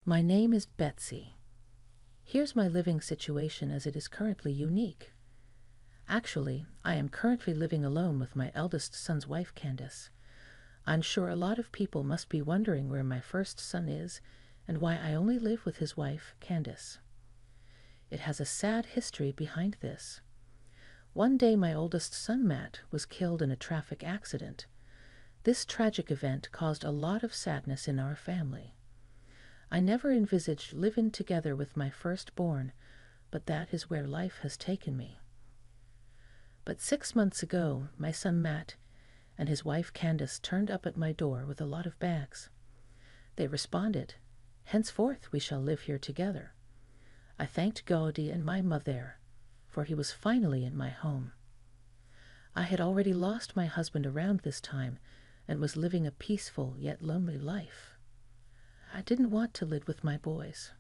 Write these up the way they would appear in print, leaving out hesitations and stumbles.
My name is Betsy. Here's my living situation as it is currently unique. Actually, I am currently living alone with my eldest son's wife, Candace. I'm sure a lot of people must be wondering where my first son is and why I only live with his wife, Candace. It has a sad history behind this. One day my oldest son, Matt, was killed in a traffic accident. This tragic event caused a lot of sadness in our family. I never envisaged living together with my firstborn, but that is where life has taken me. But 6 months ago, my son Matt and his wife Candace turned up at my door with a lot of bags. They responded, "Henceforth we shall live here together." I thanked God and my mother, for he was finally in my home. I had already lost my husband around this time and was living a peaceful yet lonely life. I didn't want to live with my boys.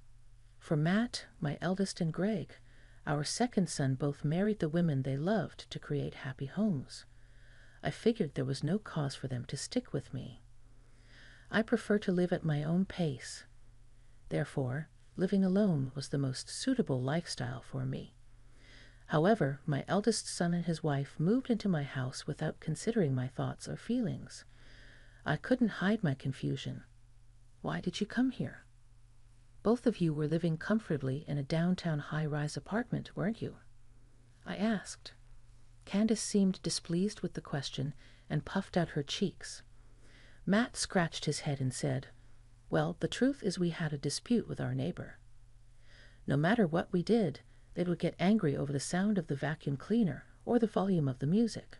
For Matt, my eldest, and Greg, our second son, both married the women they loved to create happy homes. I figured there was no cause for them to stick with me. I prefer to live at my own pace. Therefore, living alone was the most suitable lifestyle for me. However, my eldest son and his wife moved into my house without considering my thoughts or feelings. I couldn't hide my confusion. Why did you come here? Both of you were living comfortably in a downtown high-rise apartment, weren't you? I asked. Candace seemed displeased with the question and puffed out her cheeks. Matt scratched his head and said, "Well, the truth is we had a dispute with our neighbor. No matter what we did, they would get angry over the sound of the vacuum cleaner or the volume of the music.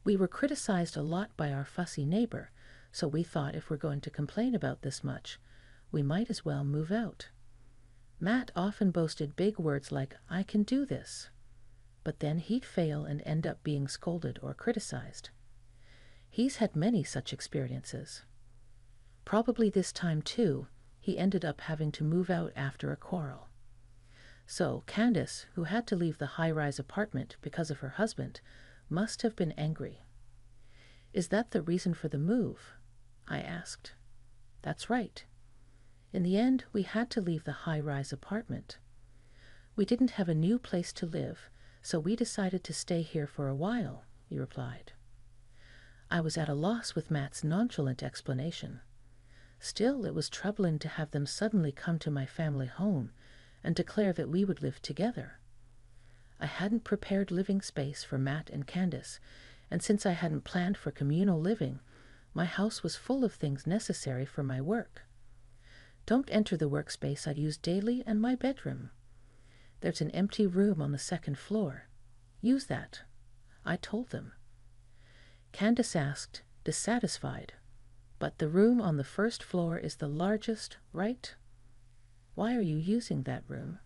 We were criticized a lot by our fussy neighbor, so we thought if we're going to complain about this much, we might as well move out." Matt often boasted big words like, "I can do this," but then he'd fail and end up being scolded or criticized. He's had many such experiences. Probably this time, too, he ended up having to move out after a quarrel. So Candace, who had to leave the high-rise apartment because of her husband, must have been angry. "Is that the reason for the move?" I asked. "That's right. In the end, we had to leave the high-rise apartment. We didn't have a new place to live, so we decided to stay here for a while," he replied. I was at a loss with Matt's nonchalant explanation. Still, it was troubling to have them suddenly come to my family home and declare that we would live together. I hadn't prepared living space for Matt and Candace, and since I hadn't planned for communal living, my house was full of things necessary for my work. Don't enter the workspace I use daily and my bedroom. There's an empty room on the second floor. Use that, I told them. Candace asked, dissatisfied, "But the room on the first floor is the largest, right? Why are you using that room?"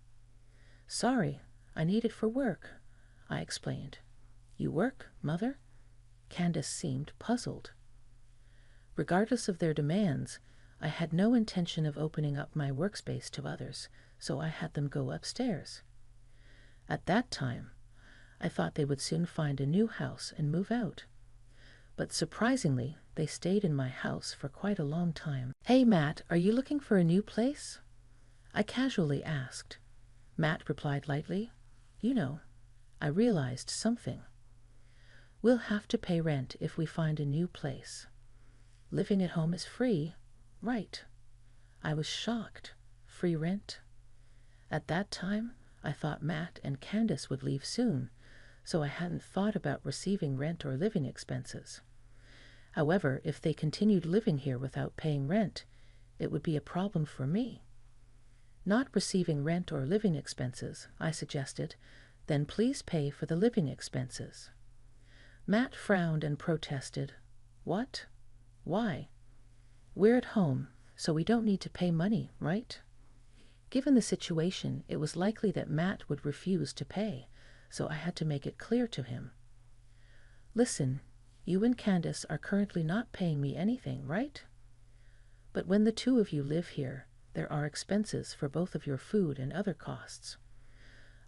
"Sorry, I need it for work," I explained. "You work, Mother?" Candace seemed puzzled. Regardless of their demands, I had no intention of opening up my workspace to others, so I had them go upstairs. At that time, I thought they would soon find a new house and move out. But surprisingly, they stayed in my house for quite a long time. "Hey, Matt, are you looking for a new place?" I casually asked. Matt replied lightly, "You know." I realized something. "We'll have to pay rent if we find a new place. Living at home is free, right?" I was shocked. Free rent? At that time, I thought Matt and Candace would leave soon, so I hadn't thought about receiving rent or living expenses. However, if they continued living here without paying rent, it would be a problem for me. Not receiving rent or living expenses, I suggested, then please pay for the living expenses. Matt frowned and protested. "What? Why? We're at home, so we don't need to pay money, right?" Given the situation, it was likely that Matt would refuse to pay, so I had to make it clear to him. "Listen, you and Candace are currently not paying me anything, right? But when the two of you live here, there are expenses for both of your food and other costs.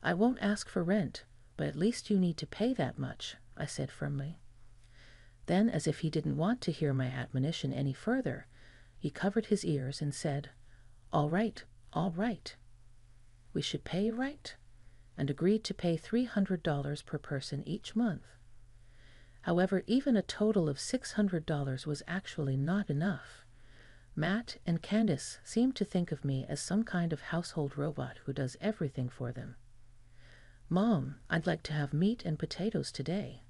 I won't ask for rent, but at least you need to pay that much," I said firmly. Then, as if he didn't want to hear my admonition any further, he covered his ears and said, All right, all right. We should pay, right? And agreed to pay $300 per person each month. However, even a total of $600 was actually not enough. Matt and Candace seemed to think of me as some kind of household robot who does everything for them. Mom, I'd like to have meat and potatoes today.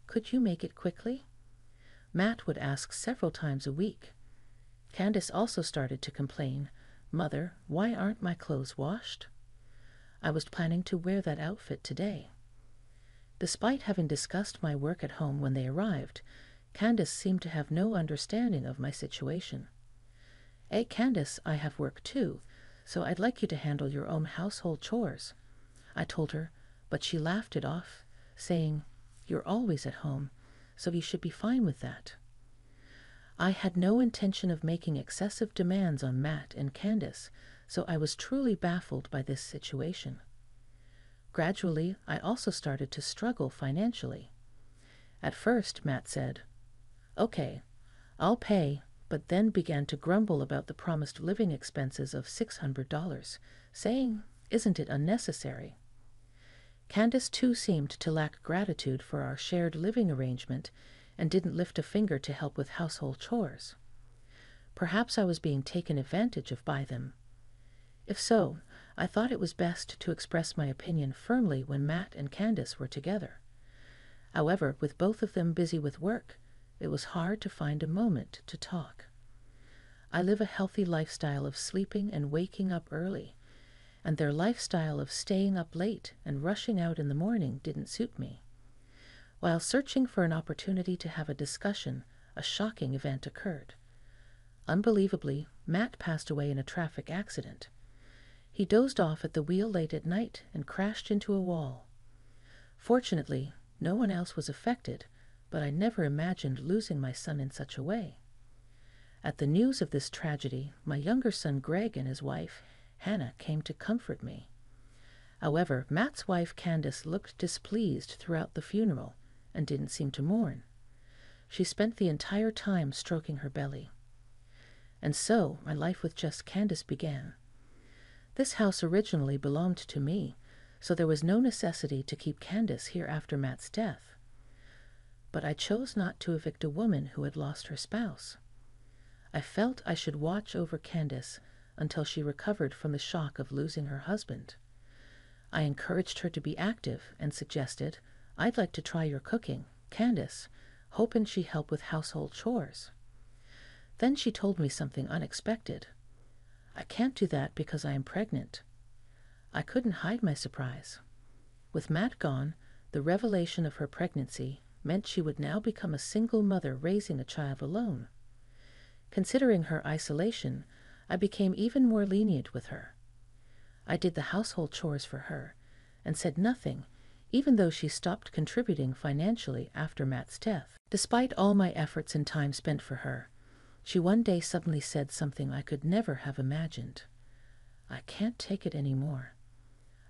Could you make it quickly? Matt would ask several times a week. Candace also started to complain, Mother, why aren't my clothes washed? I was planning to wear that outfit today. Despite having discussed my work at home when they arrived, Candace seemed to have no understanding of my situation. Hey, Candace, I have work too, so I'd like you to handle your own household chores. I told her, but she laughed it off, saying, You're always at home, so you should be fine with that. I had no intention of making excessive demands on Matt and Candace, so I was truly baffled by this situation. Gradually, I also started to struggle financially. At first, Matt said, Okay, I'll pay, but then began to grumble about the promised living expenses of $600, saying, Isn't it unnecessary? Candace too seemed to lack gratitude for our shared living arrangement and didn't lift a finger to help with household chores. Perhaps I was being taken advantage of by them. If so, I thought it was best to express my opinion firmly when Matt and Candace were together. However, with both of them busy with work, it was hard to find a moment to talk. I live a healthy lifestyle of sleeping and waking up early, and their lifestyle of staying up late and rushing out in the morning didn't suit me. While searching for an opportunity to have a discussion, a shocking event occurred. Unbelievably, Matt passed away in a traffic accident. He dozed off at the wheel late at night and crashed into a wall. Fortunately, no one else was affected, but I never imagined losing my son in such a way. At the news of this tragedy, my younger son Greg and his wife, Hannah, came to comfort me. However, Matt's wife Candace looked displeased throughout the funeral and didn't seem to mourn. She spent the entire time stroking her belly. And so my life with just Candace began. This house originally belonged to me, so there was no necessity to keep Candace here after Matt's death. But I chose not to evict a woman who had lost her spouse. I felt I should watch over Candace until she recovered from the shock of losing her husband. I encouraged her to be active and suggested, I'd like to try your cooking, Candace, hoping she'd help with household chores. Then she told me something unexpected. I can't do that because I am pregnant. I couldn't hide my surprise. With Matt gone, the revelation of her pregnancy meant she would now become a single mother raising a child alone. Considering her isolation, I became even more lenient with her. I did the household chores for her and said nothing, even though she stopped contributing financially after Matt's death. Despite all my efforts and time spent for her, she one day suddenly said something I could never have imagined. I can't take it anymore.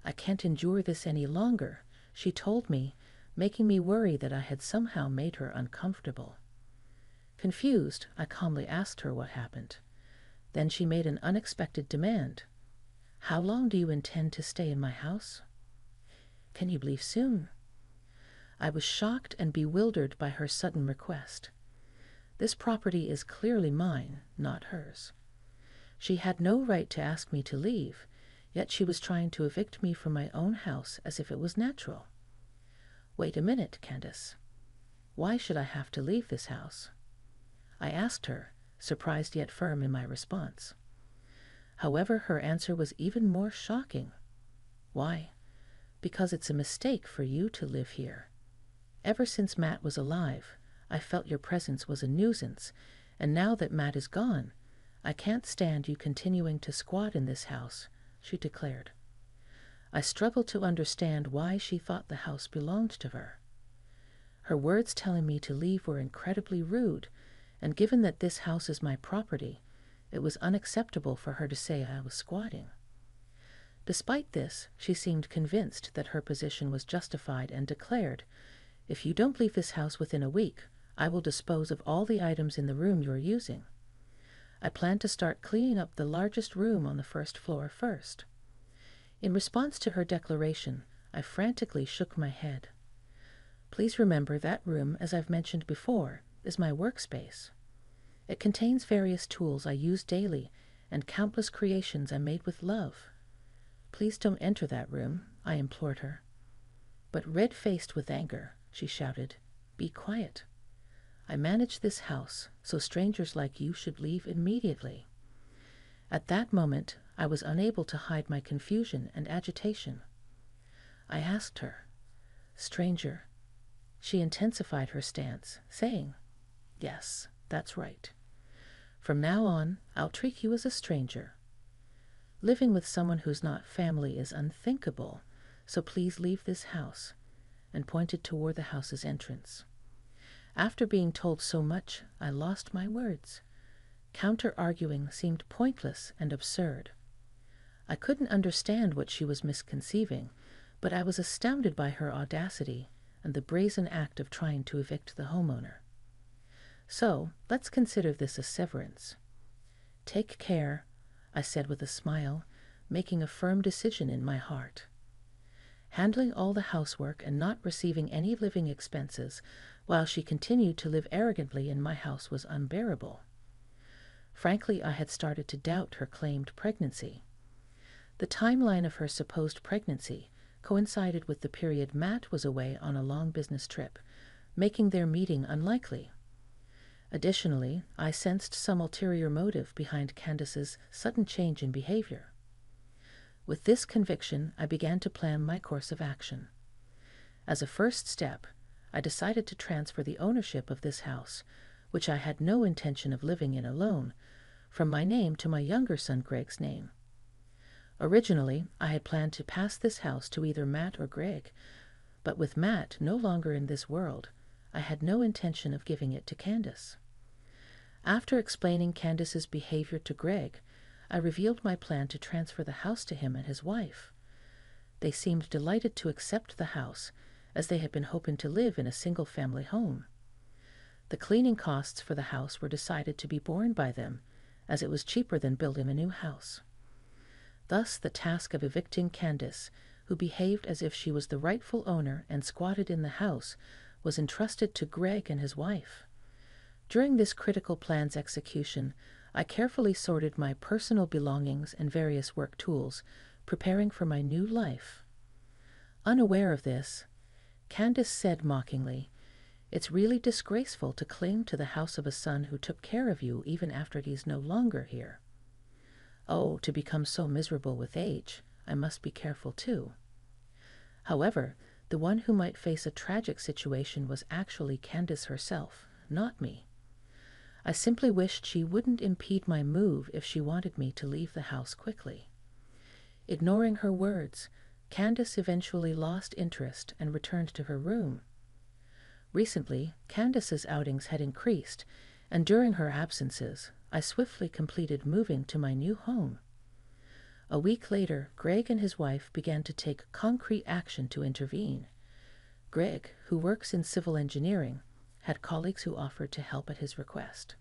I can't endure this any longer, she told me, making me worry that I had somehow made her uncomfortable. Confused, I calmly asked her what happened. Then she made an unexpected demand. How long do you intend to stay in my house? Can you leave soon? I was shocked and bewildered by her sudden request. This property is clearly mine, not hers. She had no right to ask me to leave, yet she was trying to evict me from my own house as if it was natural. Wait a minute, Candace. Why should I have to leave this house? I asked her, surprised yet firm in my response. However, her answer was even more shocking. Why? Because it's a mistake for you to live here. Ever since Matt was alive, I felt your presence was a nuisance, and now that Matt is gone, I can't stand you continuing to squat in this house, she declared. I struggled to understand why she thought the house belonged to her. Her words telling me to leave were incredibly rude, and given that this house is my property, it was unacceptable for her to say I was squatting. Despite this, she seemed convinced that her position was justified and declared, If you don't leave this house within a week, I will dispose of all the items in the room you're using. I planned to start cleaning up the largest room on the first floor first. In response to her declaration, I frantically shook my head. Please remember that room, as I've mentioned before, is my workspace. It contains various tools I use daily and countless creations I made with love. Please don't enter that room, I implored her. But red-faced with anger, she shouted, "Be quiet. I manage this house, so strangers like you should leave immediately." At that moment, I was unable to hide my confusion and agitation. I asked her, "Stranger." She intensified her stance, saying, "Yes, that's right. From now on, I'll treat you as a stranger. Living with someone who's not family is unthinkable, so please leave this house," and pointed toward the house's entrance. After being told so much, I lost my words. Counter-arguing seemed pointless and absurd. I couldn't understand what she was misconceiving, but I was astounded by her audacity and the brazen act of trying to evict the homeowner. So, let's consider this a severance. "Take care," I said with a smile, making a firm decision in my heart. Handling all the housework and not receiving any living expenses while she continued to live arrogantly in my house was unbearable. Frankly, I had started to doubt her claimed pregnancy. The timeline of her supposed pregnancy coincided with the period Matt was away on a long business trip, making their meeting unlikely. Additionally, I sensed some ulterior motive behind Candace's sudden change in behavior. With this conviction, I began to plan my course of action. As a first step, I decided to transfer the ownership of this house, which I had no intention of living in alone, from my name to my younger son Greg's name. Originally, I had planned to pass this house to either Matt or Greg, but with Matt no longer in this world, I had no intention of giving it to Candace. After explaining Candace's behavior to Greg, I revealed my plan to transfer the house to him and his wife. They seemed delighted to accept the house, as they had been hoping to live in a single-family home. The cleaning costs for the house were decided to be borne by them, as it was cheaper than building a new house. Thus, the task of evicting Candace, who behaved as if she was the rightful owner and squatted in the house, was entrusted to Greg and his wife. During this critical plan's execution, I carefully sorted my personal belongings and various work tools, preparing for my new life. Unaware of this, Candace said mockingly, "It's really disgraceful to cling to the house of a son who took care of you even after he's no longer here. Oh, to become so miserable with age, I must be careful too." However, the one who might face a tragic situation was actually Candace herself, not me. I simply wished she wouldn't impede my move if she wanted me to leave the house quickly. Ignoring her words, Candace eventually lost interest and returned to her room. Recently, Candace's outings had increased, and during her absences, I swiftly completed moving to my new home. A week later, Greg and his wife began to take concrete action to intervene. Greg, who works in civil engineering, had colleagues who offered to help at his request.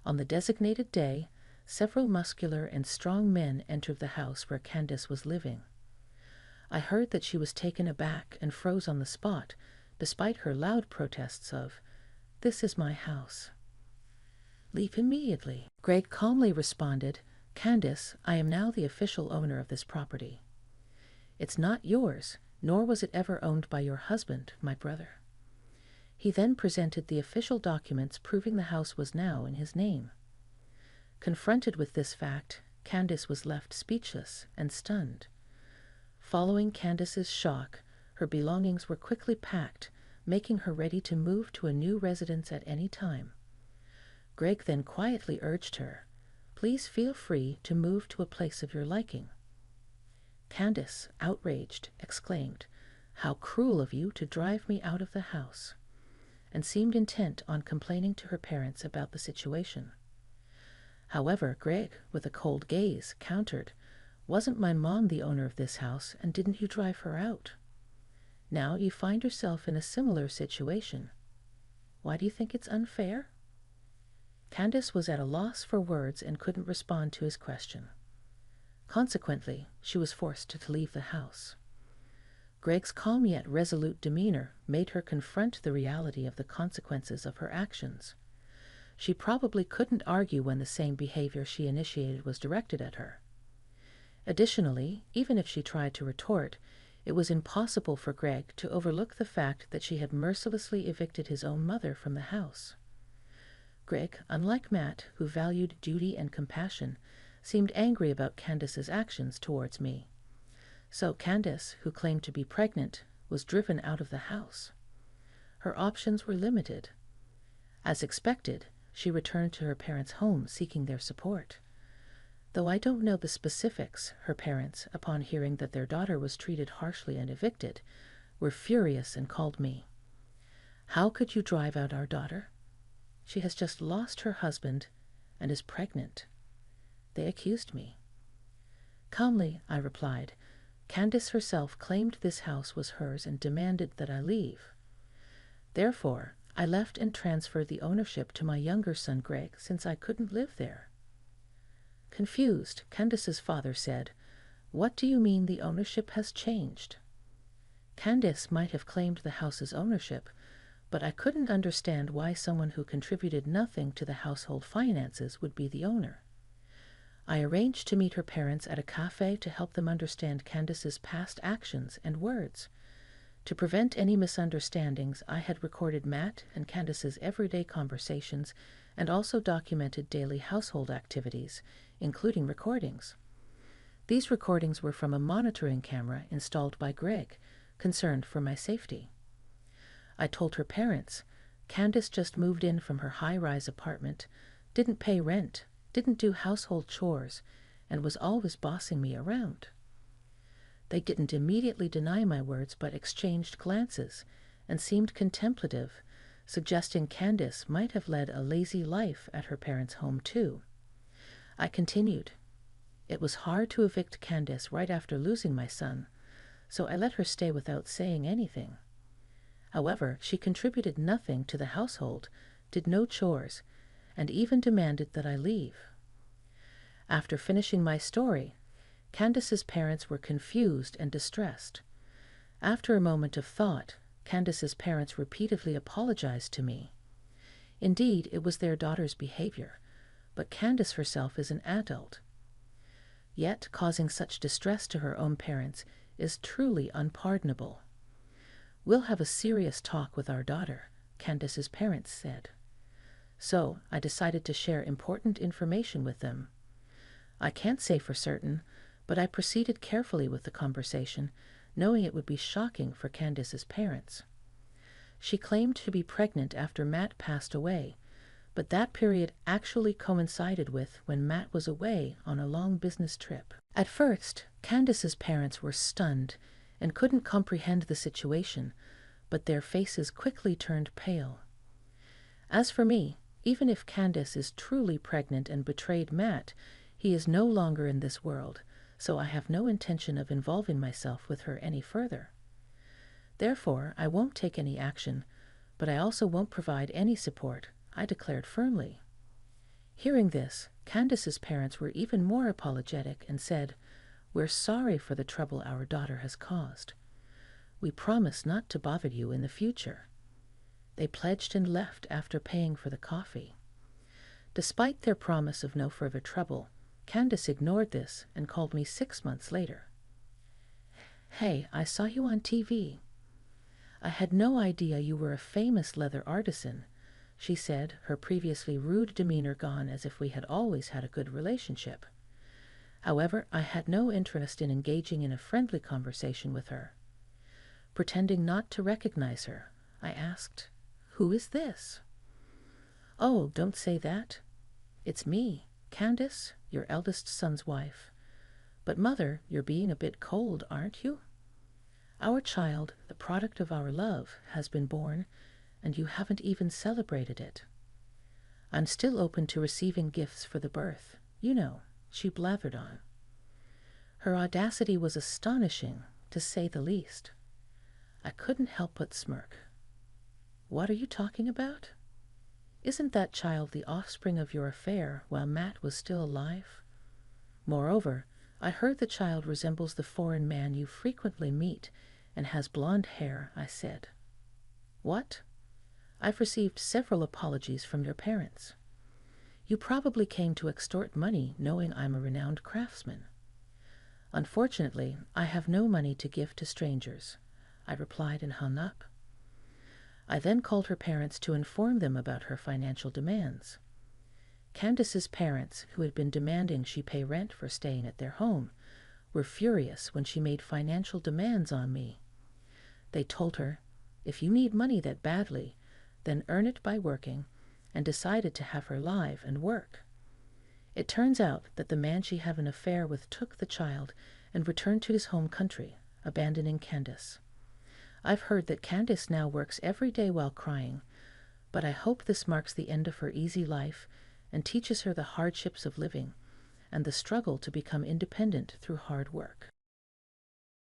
On the designated day, several muscular and strong men entered the house where Candace was living. I heard that she was taken aback and froze on the spot, despite her loud protests of, "This is my house." "Leave immediately." Greg calmly responded, "Candace, I am now the official owner of this property. It's not yours, nor was it ever owned by your husband, my brother." He then presented the official documents proving the house was now in his name. Confronted with this fact, Candace was left speechless and stunned. Following Candace's shock, her belongings were quickly packed, making her ready to move to a new residence at any time. Greg then quietly urged her, "Please feel free to move to a place of your liking." Candace, outraged, exclaimed, "How cruel of you to drive me out of the house," and seemed intent on complaining to her parents about the situation. However, Greg, with a cold gaze, countered, "Wasn't my mom the owner of this house, and didn't you drive her out? Now you find yourself in a similar situation. Why do you think it's unfair?" Candace was at a loss for words and couldn't respond to his question. Consequently, she was forced to leave the house. Greg's calm yet resolute demeanor made her confront the reality of the consequences of her actions. She probably couldn't argue when the same behavior she initiated was directed at her. Additionally, even if she tried to retort, it was impossible for Greg to overlook the fact that she had mercilessly evicted his own mother from the house. Greg, unlike Matt, who valued duty and compassion, seemed angry about Candace's actions towards me. So Candace, who claimed to be pregnant, was driven out of the house. Her options were limited. As expected, she returned to her parents' home seeking their support. Though I don't know the specifics, her parents, upon hearing that their daughter was treated harshly and evicted, were furious and called me. "How could you drive out our daughter? She has just lost her husband and is pregnant." They accused me. Calmly, I replied, Candace herself claimed this house was hers and demanded that I leave. Therefore, I left and transferred the ownership to my younger son Greg since I couldn't live there. Confused, Candace's father said, "What do you mean the ownership has changed?" Candace might have claimed the house's ownership, but I couldn't understand why someone who contributed nothing to the household finances would be the owner. I arranged to meet her parents at a cafe to help them understand Candace's past actions and words. To prevent any misunderstandings, I had recorded Matt and Candace's everyday conversations and also documented daily household activities, including recordings. These recordings were from a monitoring camera installed by Greg, concerned for my safety. I told her parents, Candace just moved in from her high-rise apartment, didn't pay rent, didn't do household chores, and was always bossing me around. They didn't immediately deny my words but exchanged glances and seemed contemplative, suggesting Candace might have led a lazy life at her parents' home too. I continued. It was hard to evict Candace right after losing my son, so I let her stay without saying anything. However, she contributed nothing to the household, did no chores, and even demanded that I leave. After finishing my story, Candace's parents were confused and distressed. After a moment of thought, Candace's parents repeatedly apologized to me. Indeed, it was their daughter's behavior, but Candace herself is an adult. Yet causing such distress to her own parents is truly unpardonable. "We'll have a serious talk with our daughter," Candace's parents said. So I decided to share important information with them. I can't say for certain, but I proceeded carefully with the conversation, knowing it would be shocking for Candace's parents. She claimed to be pregnant after Matt passed away, but that period actually coincided with when Matt was away on a long business trip. At first, Candace's parents were stunned and couldn't comprehend the situation, but their faces quickly turned pale. As for me, even if Candace is truly pregnant and betrayed Matt, he is no longer in this world, so I have no intention of involving myself with her any further. Therefore, I won't take any action, but I also won't provide any support, I declared firmly. Hearing this, Candace's parents were even more apologetic and said, "We're sorry for the trouble our daughter has caused. We promise not to bother you in the future." They pledged and left after paying for the coffee. Despite their promise of no further trouble, Candace ignored this and called me 6 months later. "Hey, I saw you on TV. I had no idea you were a famous leather artisan," she said, her previously rude demeanor gone as if we had always had a good relationship. However, I had no interest in engaging in a friendly conversation with her. Pretending not to recognize her, I asked, "Who is this?" "Oh, don't say that. It's me, Candace, your eldest son's wife. But Mother, you're being a bit cold, aren't you? Our child, the product of our love, has been born, and you haven't even celebrated it. I'm still open to receiving gifts for the birth, you know," she blathered on. Her audacity was astonishing, to say the least. I couldn't help but smirk. "What are you talking about?" Isn't that child the offspring of your affair while Matt was still alive? Moreover, I heard the child resembles the foreign man you frequently meet and has blonde hair, I said. What? I've received several apologies from your parents. You probably came to extort money knowing I'm a renowned craftsman. Unfortunately, I have no money to give to strangers, I replied and hung up. I then called her parents to inform them about her financial demands. Candace's parents, who had been demanding she pay rent for staying at their home, were furious when she made financial demands on me. They told her, if you need money that badly, then earn it by working, and decided to have her live and work. It turns out that the man she had an affair with took the child and returned to his home country, abandoning Candace. I've heard that Candace now works every day while crying, but I hope this marks the end of her easy life and teaches her the hardships of living and the struggle to become independent through hard work.